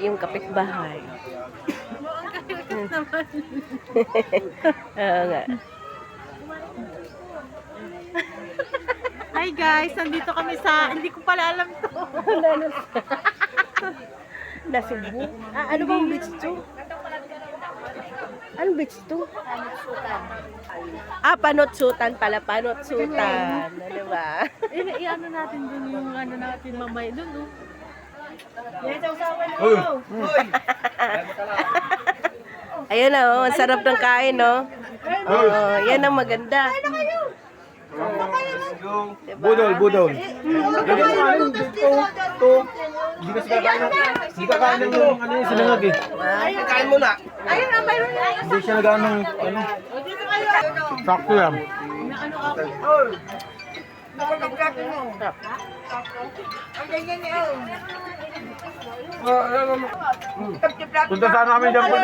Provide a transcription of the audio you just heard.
Yung kapitbahay. Oo nga. Hi guys, nandito kami sa, hindi ko pala alam to. Na Cebu? Ano bang beach to? Anong beach to? Panotsutan pala. Panotsutan. Ano ba? Iano natin dun yung ano natin mamay dun, no? Ayun na, oh. Ang sarap ng kain, no? Oo, yan ang maganda. Diba? Budol. Hindi ka kain ng ano yung sinangag eh. Kain mo na. Ayun na, mayroon na. Hindi siya nag-ano ano. Sakto yan. Punta sana kami dyan po